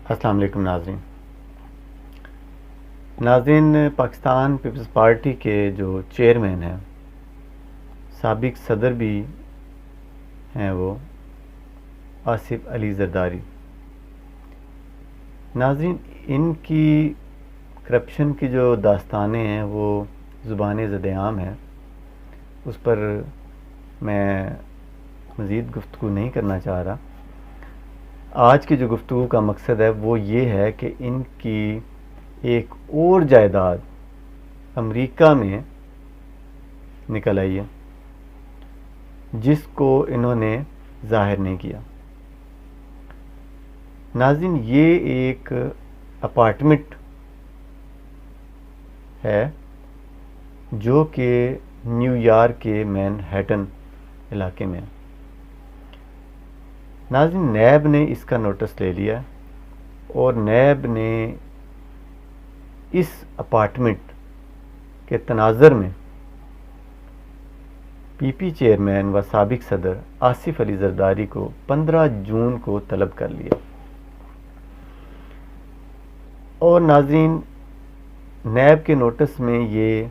السلام علیکم ناظرین، پاکستان پیپلز پارٹی کے جو چیئرمین ہیں، سابق صدر بھی ہیں، وہ آصف علی زرداری۔ ناظرین، ان کی کرپشن کی جو داستانیں ہیں وہ زبان زد عام ہیں، اس پر میں مزید گفتگو نہیں کرنا چاہ رہا۔ آج کی جو گفتگو کا مقصد ہے وہ یہ ہے کہ ان کی ایک اور جائیداد امریکہ میں نکل آئی ہے جس کو انہوں نے ظاہر نہیں کیا۔ ناظرین، یہ ایک اپارٹمنٹ ہے جو کہ نیو یارک کے مین ہیٹن علاقے میں ہے۔ ناظرین، نیب نے اس کا نوٹس لے لیا اور نیب نے اس اپارٹمنٹ کے تناظر میں پی پی چیئرمین و سابق صدر آصف علی زرداری کو 15 جون کو طلب کر لیا۔ اور ناظرین، نیب کے نوٹس میں یہ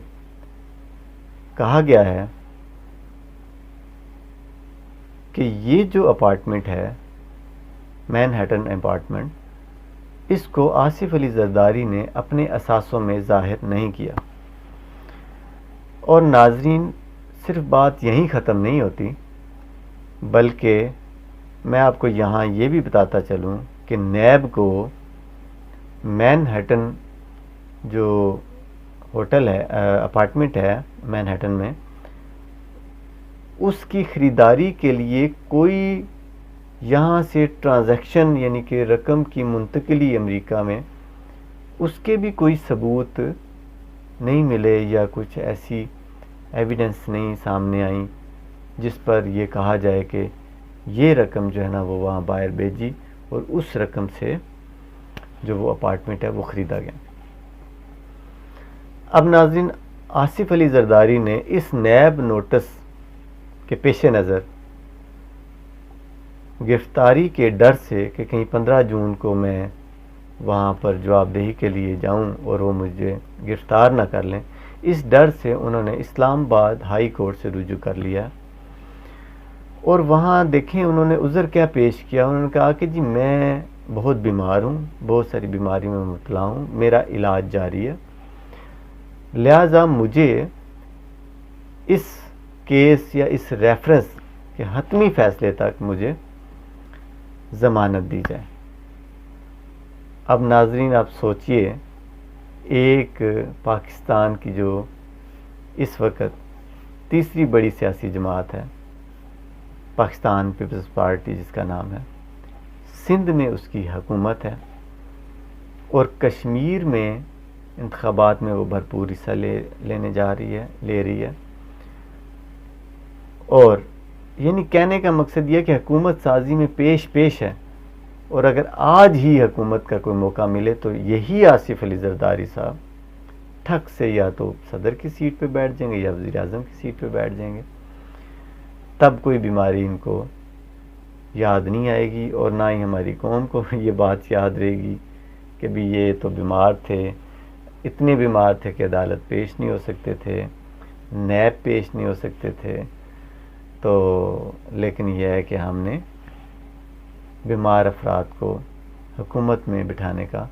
کہا گیا ہے کہ یہ جو اپارٹمنٹ ہے، مین ہیٹن اپارٹمنٹ، اس کو آصف علی زرداری نے اپنے اثاثوں میں ظاہر نہیں کیا۔ اور ناظرین، صرف بات یہیں ختم نہیں ہوتی، بلکہ میں آپ کو یہاں یہ بھی بتاتا چلوں کہ نیب کو مین ہیٹن جو ہوٹل ہے، اپارٹمنٹ ہے مین ہیٹن میں، اس کی خریداری کے لیے کوئی یہاں سے ٹرانزیکشن یعنی کہ رقم کی منتقلی امریکہ میں، اس کے بھی کوئی ثبوت نہیں ملے یا کچھ ایسی ایویڈنس نہیں سامنے آئیں جس پر یہ کہا جائے کہ یہ رقم جو ہے نا وہ وہاں باہر بھیجی اور اس رقم سے جو وہ اپارٹمنٹ ہے وہ خریدا گیا۔ اب ناظرین، آصف علی زرداری نے اس نیب نوٹس کے پیش نظر گرفتاری کے ڈر سے کہ کہیں 15 جون کو میں وہاں پر جواب دہی کے لیے جاؤں اور وہ مجھے گرفتار نہ کر لیں، اس ڈر سے انہوں نے اسلام آباد ہائی کورٹ سے رجوع کر لیا۔ اور وہاں دیکھیں انہوں نے عذر کیا پیش کیا۔ انہوں نے کہا کہ جی میں بہت بیمار ہوں، بہت ساری بیماری میں مبتلا ہوں، میرا علاج جاری ہے، لہٰذا مجھے اس کیس یا اس ریفرنس کے حتمی فیصلے تک مجھے ضمانت دی جائے۔ اب ناظرین، آپ سوچئے، ایک پاکستان کی جو اس وقت تیسری بڑی سیاسی جماعت ہے، پاکستان پیپلز پارٹی جس کا نام ہے، سندھ میں اس کی حکومت ہے اور کشمیر میں انتخابات میں وہ بھرپور حصہ لے رہی ہے، اور یعنی کہنے کا مقصد یہ کہ حکومت سازی میں پیش ہے، اور اگر آج ہی حکومت کا کوئی موقع ملے تو یہی آصف علی زرداری صاحب ٹھک سے یا تو صدر کی سیٹ پہ بیٹھ جائیں گے یا وزیر اعظم کی سیٹ پہ بیٹھ جائیں گے، تب کوئی بیماری ان کو یاد نہیں آئے گی، اور نہ ہی ہماری قوم کو یہ بات یاد رہے گی کہ بھی یہ تو بیمار تھے، اتنے بیمار تھے کہ عدالت پیش نہیں ہو سکتے تھے، نیب پیش نہیں ہو سکتے تھے، تو لیکن یہ ہے کہ ہم نے بیمار افراد کو حکومت میں بٹھانے کا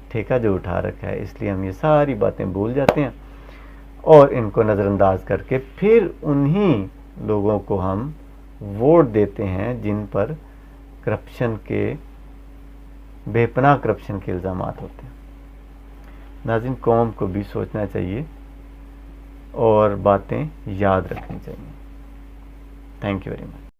ٹھیکہ جو اٹھا رکھا ہے، اس لیے ہم یہ ساری باتیں بھول جاتے ہیں اور ان کو نظر انداز کر کے پھر انہی لوگوں کو ہم ووٹ دیتے ہیں جن پر کرپشن کے بے پناہ کرپشن کے الزامات ہوتے ہیں۔ ناظرین، قوم کو بھی سوچنا چاہیے اور باتیں یاد رکھنی چاہیے۔ Thank you very much.